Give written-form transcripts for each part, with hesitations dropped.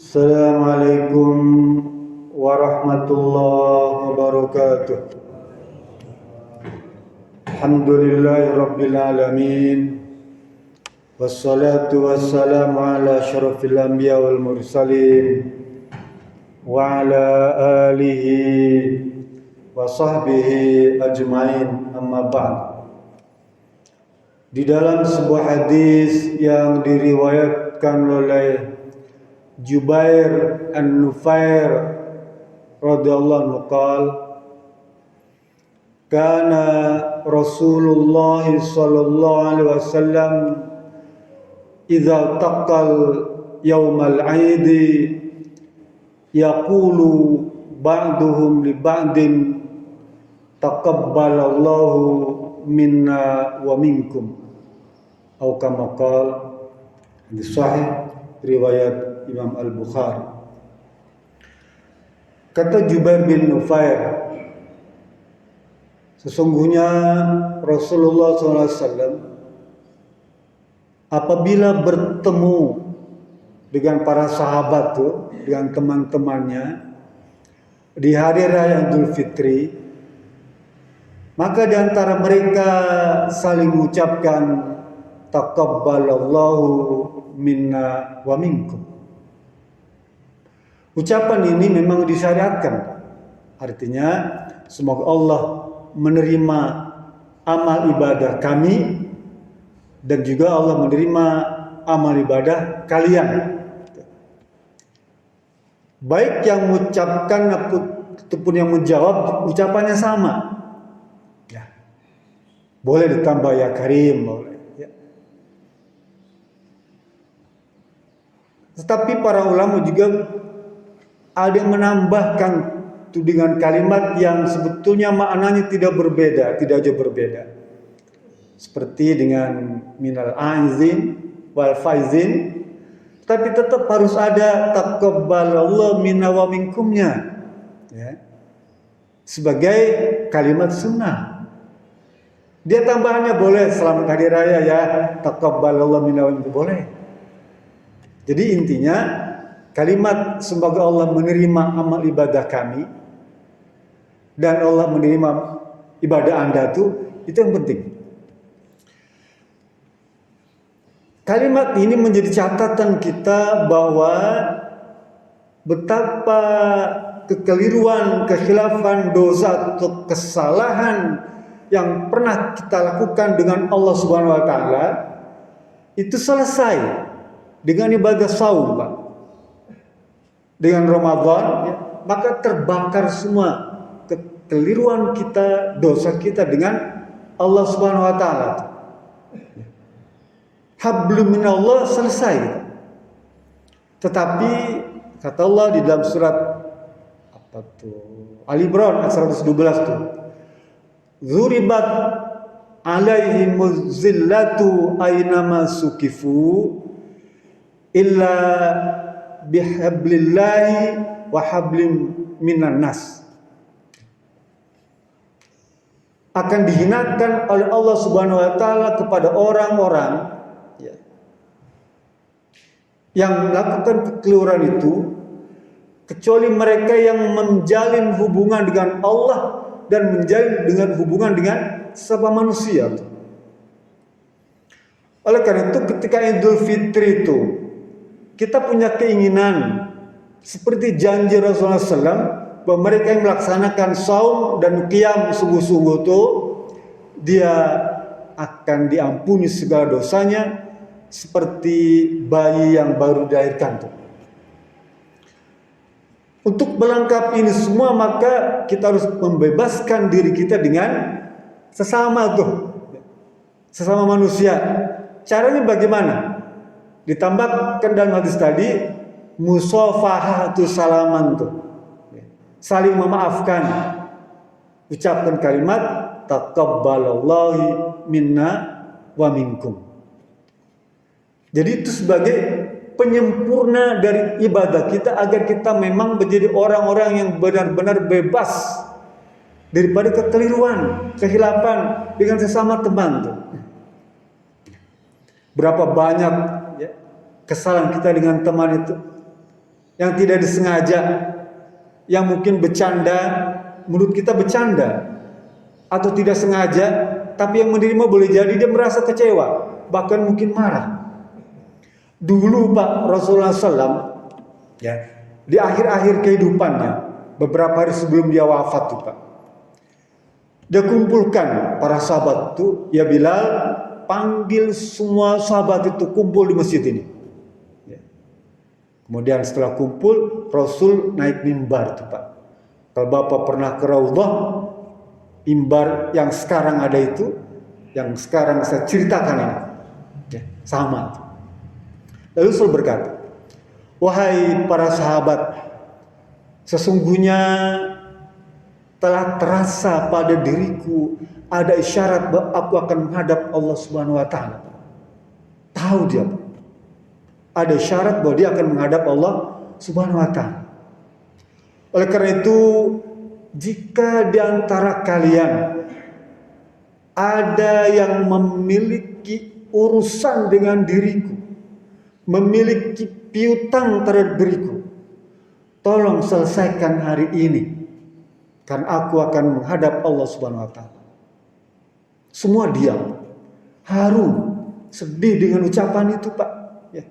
Assalamualaikum warahmatullahi wabarakatuh. Alhamdulillahirabbil alamin. Wassalatu wassalamu ala asyrafil anbiya wal mursalin wa ala alihi wa sahbihi ajmain, amma ba'd. Di dalam sebuah hadis yang diriwayatkan oleh Jubair An-Nufair radhiyallahu anhu qala kana Rasulullah sallallahu alaihi wasallam idza taqal yaumal 'aid yaqulu ba'duhum li ba'din taqabbalallahu minna wa minkum atau kama qala di sahih riwayat Imam Al-Bukhari. Kata Jubair bin Nufair, sesungguhnya Rasulullah SAW apabila bertemu dengan para sahabat tuh, dengan teman-temannya di hari raya Idul Fitri, maka di antara mereka saling mengucapkan taqabbalallahu minna wa minkum. Ucapan ini memang disyariatkan. Artinya semoga Allah menerima amal ibadah kami dan juga Allah menerima amal ibadah kalian. Baik yang mengucapkan ataupun yang menjawab, ucapannya sama. Ya. Boleh ditambah ya karim, boleh. Ya. Tetapi para ulama juga ada yang menambahkan itu dengan kalimat yang sebetulnya maknanya tidak berbeda, tidak jauh berbeda. Seperti dengan minal aizin wal faizin, tapi tetap harus ada taqabbalallahu minna wa minkumnya. Ya. Sebagai kalimat sunnah. Dia tambahannya boleh selamat hari raya ya, taqabbalallahu minna wa minkum boleh. Jadi intinya kalimat semoga Allah menerima amal ibadah kami dan Allah menerima ibadah Anda itu yang penting. Kalimat ini menjadi catatan kita bahwa betapa kekeliruan, kekhilafan, dosa atau kesalahan yang pernah kita lakukan dengan Allah Subhanahu wa taala itu selesai dengan ibadah saum, Pak. Dengan Ramadan, ya, maka terbakar semua kekeliruan kita, dosa kita dengan Allah Subhanahu wa taala. Hablum minallah selesai. Tetapi kata Allah di dalam surat apa tuh? Ali Imran ayat 112 tuh. Dzuribat alaihimuz zillatu aynama sukifu illa bihablillahi wa hablim minan nas. Akan dihinakan oleh Allah Subhanahu wa taala kepada orang-orang ya, yang melakukan kekeliruan itu, kecuali mereka yang menjalin hubungan dengan Allah dan menjalin dengan hubungan dengan sesama manusia. Oleh karena itu ketika Idul Fitri itu kita punya keinginan seperti janji Rasulullah SAW bahwa mereka yang melaksanakan saum dan qiyam sungguh-sungguh itu dia akan diampuni segala dosanya seperti bayi yang baru dilahirkan tuh. Untuk melengkapi ini semua maka kita harus membebaskan diri kita dengan sesama manusia. Caranya bagaimana? Ditambahkan dalam hadis tadi musafahatu salaman tuh. Saling memaafkan. Ucapkan kalimat taqabbalallahu minna wa minkum. Jadi itu sebagai penyempurna dari ibadah kita agar kita memang menjadi orang-orang yang benar-benar bebas daripada kekeliruan, kehilapan dengan sesama teman tuh. Berapa banyak ya, kesalahan kita dengan teman itu. yang tidak disengaja, yang mungkin bercanda, menurut kita bercanda, atau tidak sengaja, tapi yang menerima boleh jadi dia merasa kecewa, bahkan mungkin marah. Dulu Pak Rasulullah SAW, ya, di akhir-akhir kehidupannya, beberapa hari sebelum dia wafat tuh Pak, dia kumpulkan para sahabat tuh, ya Bilal, panggil semua sahabat itu kumpul di masjid ini. Ya. Kemudian setelah kumpul, Rasul naik mimbar tuh Pak. Kalau Bapak pernah ke Raudhah, mimbar yang sekarang ada itu, yang sekarang saya ceritakan ini, ya, sama. Lalu Rasul berkata, wahai para sahabat, sesungguhnya telah terasa pada diriku ada isyarat bahwa aku akan menghadap Allah Subhanahu wa taala. Tahu dia, ada isyarat bahwa dia akan menghadap Allah Subhanahu wa taala. Oleh karena itu, jika di antara kalian ada yang memiliki urusan dengan diriku, memiliki piutang terhadap diriku, tolong selesaikan hari ini, karena aku akan menghadap Allah Subhanahu wa taala. Semua diam, haru, sedih dengan ucapan itu Pak. Ya.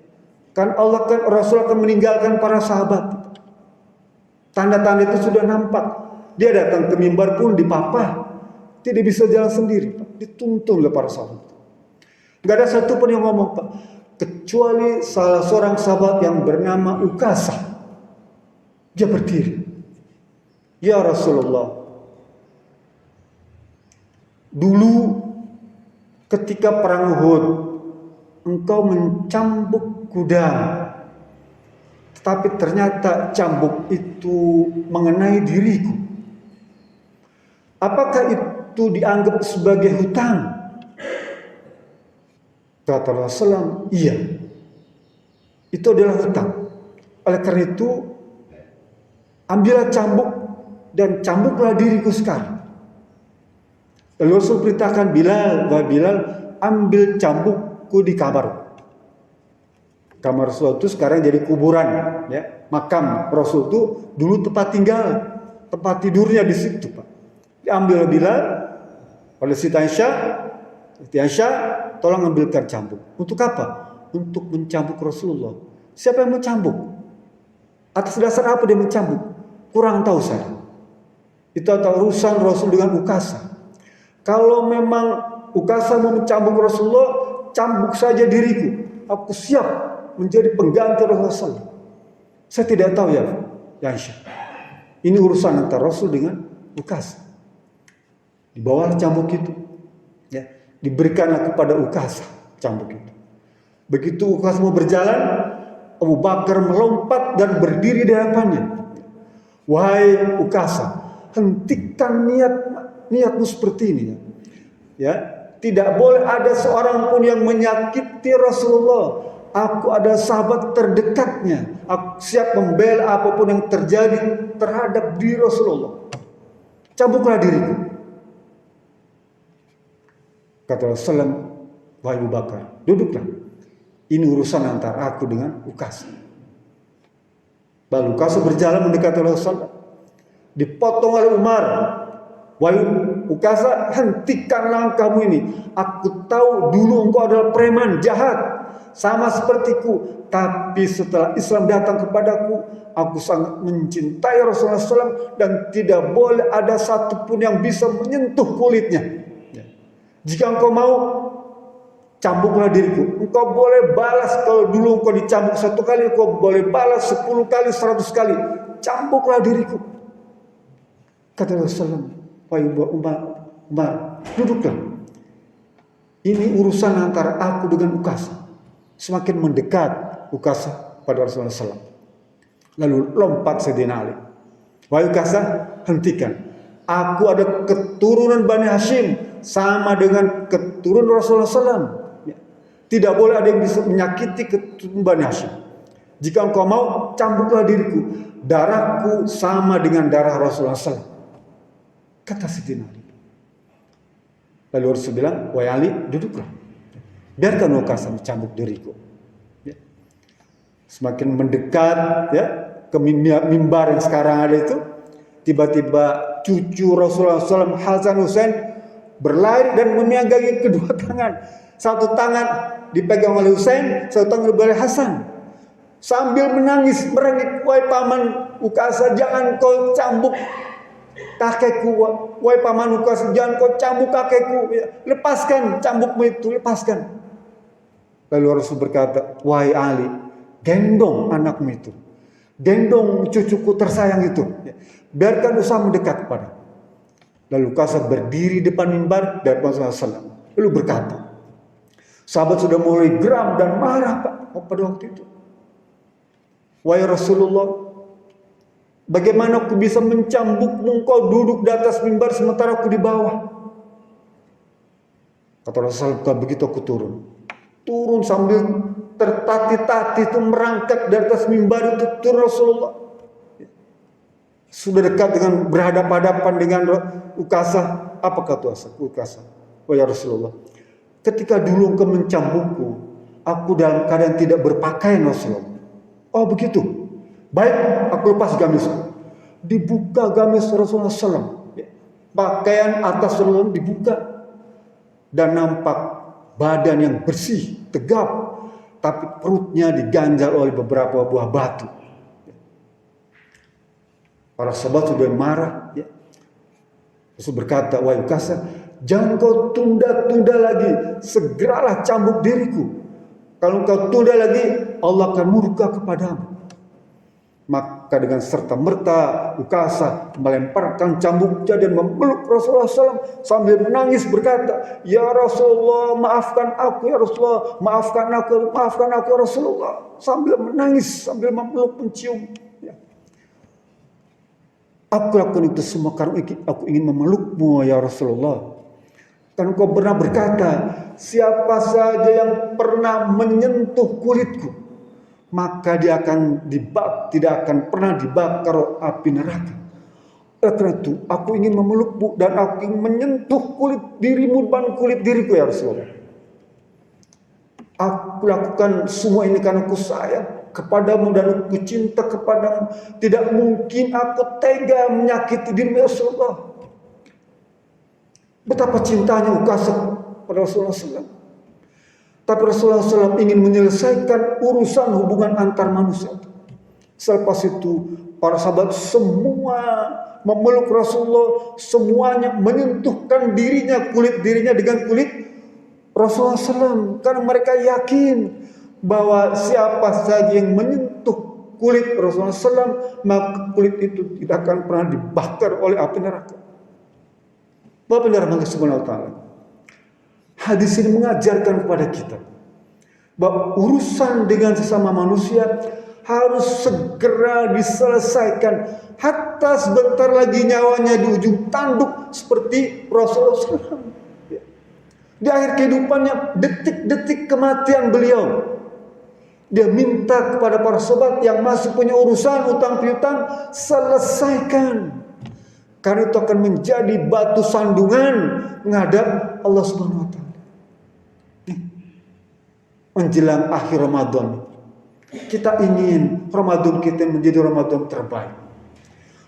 Kan Rasul akan meninggalkan para sahabat. Tanda-tanda itu sudah nampak. Dia datang ke mimbar pun dipapah, tidak bisa jalan sendiri Pak. Dituntun oleh para sahabat. Gak ada satupun yang ngomong Pak, kecuali salah seorang sahabat yang bernama Ukasah. Dia berdiri, ya Rasulullah, dulu ketika perang Uhud engkau mencambuk kuda, tetapi ternyata cambuk itu mengenai diriku. Apakah itu dianggap sebagai hutang? Kata Rasulullah, iya, itu adalah hutang. Oleh karena itu, ambillah cambuk dan cambuklah diriku sekarang. Lalu Rasul perintahkan Bilal, bahwa Bilal ambil cambukku di kamar. Kamar Rasul itu sekarang jadi kuburan, ya. Makam Rasul itu dulu tempat tinggal, tempat tidurnya di situ, Pak. Diambil Bilal oleh Siti Aisyah, tolong ambilkan cambuk. Untuk apa? Untuk mencambuk Rasulullah. Siapa yang mencambuk? Atas dasar apa dia mencambuk? Kurang tahu saya. Itu adalah urusan Rasul dengan Ukasah. Kalau memang Ukasah mau mencambuk Rasulullah, cambuk saja diriku. Aku siap menjadi pengganti Rasulullah. Saya tidak tahu ya Aisyah. Ini urusan antara Rasul dengan Ukasah. Dibawalah cambuk itu, ya, diberikanlah kepada Ukasah cambuk itu. Begitu Ukasah mau berjalan, Abu Bakar melompat dan berdiri di hadapannya. Wahai Ukasah, hentikan niatmu seperti ini, ya. Tidak boleh ada seorang pun yang menyakiti Rasulullah. Aku ada sahabat terdekatnya. Aku siap membela apapun yang terjadi terhadap diri Rasulullah. Cambuklah diriku. Kata Rasulullah, wahai Abu Bakar, duduklah. Ini urusan antara aku dengan Ukasah. Lalu Ukasah berjalan mendekati Rasulullah. Dipotong oleh Umar. Wahai Ukasah, hentikan langkahmu ini. Aku tahu dulu engkau adalah preman jahat, sama sepertiku. Tapi setelah Islam datang kepadaku, aku sangat mencintai Rasulullah SAW dan tidak boleh ada satupun yang bisa menyentuh kulitnya. Jika engkau mau, cambuklah diriku. Engkau boleh balas, kalau dulu engkau dicambuk 1 kali, engkau boleh balas 10 kali, 100 kali. Cambuklah diriku. Kata Rasulullah, wahai Umar, duduklah. Ini urusan antara aku dengan Ukasah. Semakin mendekat Ukasah pada Rasulullah SAW. Lalu lompat Sayyidina Ali. Wahai Ukasah, hentikan. Aku ada keturunan Bani Hashim, sama dengan keturunan Rasulullah SAW. Tidak boleh ada yang bisa menyakiti keturunan Bani Hashim. Jika engkau mau, cambuklah diriku. Darahku sama dengan darah Rasulullah SAW. Kata Sayyidina Ali. Lalu Rasul bilang, wahai Ali, duduklah. Biarkan Ukasah mencambuk diriku. Ya. Semakin mendekat, ya, ke mimbar yang sekarang ada itu, tiba-tiba cucu Rasulullah SAW Hasan Husain berlari dan memegangi kedua tangan. Satu tangan dipegang oleh Husain, satu tangan dipegang oleh Hasan. Sambil menangis merengek, "Wahai paman Ukasa, jangan kau cambuk kakekku. Wahai paman Ukasa, jangan kau cambuk kakekku. Lepaskan cambukmu itu, lepaskan." Lalu Rasul berkata, "Wahai Ali, gendong anakmu itu. Gendong cucuku tersayang itu. Biarkan Usama mendekat kepada." Lalu Ukasa berdiri depan mimbar dan Rasulullah SAW. Lalu berkata, sahabat sudah mulai geram dan marah Pak pada waktu itu. "Wahai Rasulullah, bagaimana aku bisa mencambukmu, engkau duduk di atas mimbar sementara aku di bawah?" Kata Rasulullah, "Kalau begitu aku turun." Turun sambil tertatih-tatih itu merangkak di atas mimbar itu, turun Rasulullah. Sudah dekat dengan berhadapan-hadapan dengan Ukasa. Apa kata Ukasa? "Wahai Rasulullah, ketika dulu engkau mencambukku, aku dalam keadaan tidak berpakaian Rasulullah." "Oh begitu, baik, aku lepas gamisku." Dibuka gamis Rasulullah SAW. Pakaian atas Rasulullah dibuka. Dan nampak badan yang bersih, tegap. Tapi perutnya diganjal oleh beberapa buah batu. Para sahabat sudah marah. Rasul berkata, "Wahai Ukasa, jangan kau tunda-tunda lagi. Segeralah cambuk diriku. Kalau kau tunda lagi, Allah akan murka kepadamu." Maka dengan serta-merta Ukasa melemparkan cambuknya dan memeluk Rasulullah SAW sambil menangis berkata, "Ya Rasulullah, maafkan aku ya Rasulullah, maafkan aku ya Rasulullah." Sambil menangis, sambil memeluk, mencium. "Aku lakukan itu semua karena aku ingin memelukmu ya Rasulullah. Karena kau pernah berkata, siapa saja yang pernah menyentuh kulitku, maka dia akan tidak akan pernah dibakar api neraka. Karena itu aku ingin memelukmu dan aku ingin menyentuh kulit dirimu dan kulit diriku ya Rasulullah. Aku lakukan semua ini karena aku sayang kepadamu dan aku cinta kepadamu. Tidak mungkin aku tega menyakiti dirimu ya Rasulullah." Betapa cintanya Ukasa pada Rasulullah SAW. Tapi Rasulullah SAW ingin menyelesaikan urusan hubungan antar manusia. Selepas itu para sahabat semua memeluk Rasulullah, semuanya menyentuhkan kulit dirinya dengan kulit Rasulullah SAW. Karena mereka yakin bahwa siapa saja yang menyentuh kulit Rasulullah SAW, maka kulit itu tidak akan pernah dibakar oleh api neraka. Bapak dan Allah Subhanahu wa Ta'ala, hadis ini mengajarkan kepada kita bahwa urusan dengan sesama manusia harus segera diselesaikan. Hatta sebentar lagi nyawanya di ujung tanduk seperti Rasulullah SAW. Di akhir kehidupannya, detik-detik kematian beliau, dia minta kepada para sahabat yang masih punya urusan utang piutang, selesaikan. Karena itu akan menjadi batu sandungan menghadap Allah Subhanahu wa Ta'ala. Menjelang akhir Ramadan, kita ingin Ramadan kita menjadi Ramadan terbaik.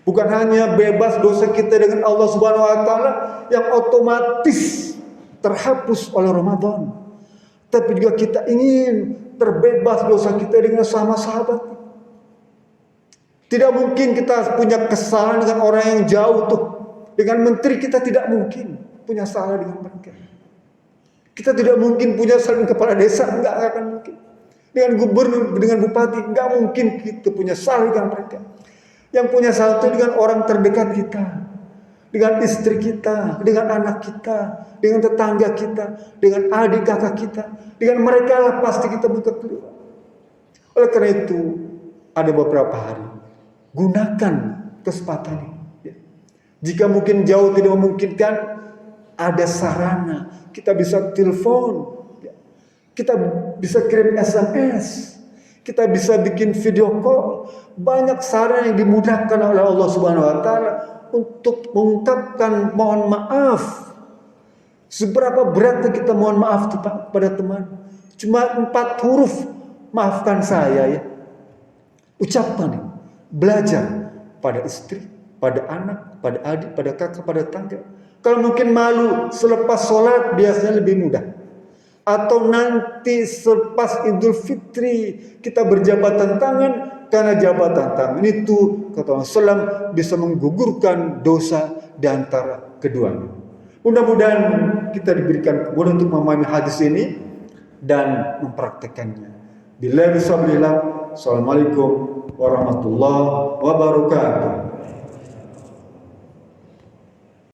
Bukan hanya bebas dosa kita dengan Allah Subhanahu wa Ta'ala yang otomatis terhapus oleh Ramadan, tapi juga kita ingin terbebas dosa kita dengan sama sahabat. Tidak mungkin kita punya kesalahan dengan orang yang jauh tuh. Dengan menteri kita tidak mungkin punya salah dengan mereka. Kita tidak mungkin punya salah dengan kepala desa, enggak akan mungkin. Dengan gubernur, dengan bupati, enggak mungkin kita punya salah dengan mereka. Yang punya salah itu dengan orang terdekat kita, dengan istri kita, dengan anak kita, dengan tetangga kita, dengan adik kakak kita, dengan mereka lah pasti kita butuh keluar. Oleh karena itu, ada beberapa hari, gunakan kesempatan ini. Jika mungkin jauh tidak memungkinkan, ada sarana. Kita bisa telepon, kita bisa kirim SMS, kita bisa bikin video call. Banyak sarana yang dimudahkan oleh Allah Subhanahu wa Ta'ala untuk mengungkapkan mohon maaf. Seberapa beratnya kita mohon maaf pada teman? Cuma 4 huruf, maafkan saya ya. Ucapkan. belajar pada istri, pada anak, pada adik, pada kakak, pada tangga. Kalau mungkin malu selepas sholat biasanya lebih mudah. Atau nanti selepas Idul Fitri kita berjabatan tangan, karena jabatan tangan itu kata Rasulullah bisa menggugurkan dosa di antara keduanya. Mudah-mudahan kita diberikan kemudahan untuk memahami hadis ini dan mempraktekannya. Billahi bismillah. Assalamualaikum warahmatullahi wabarakatuh.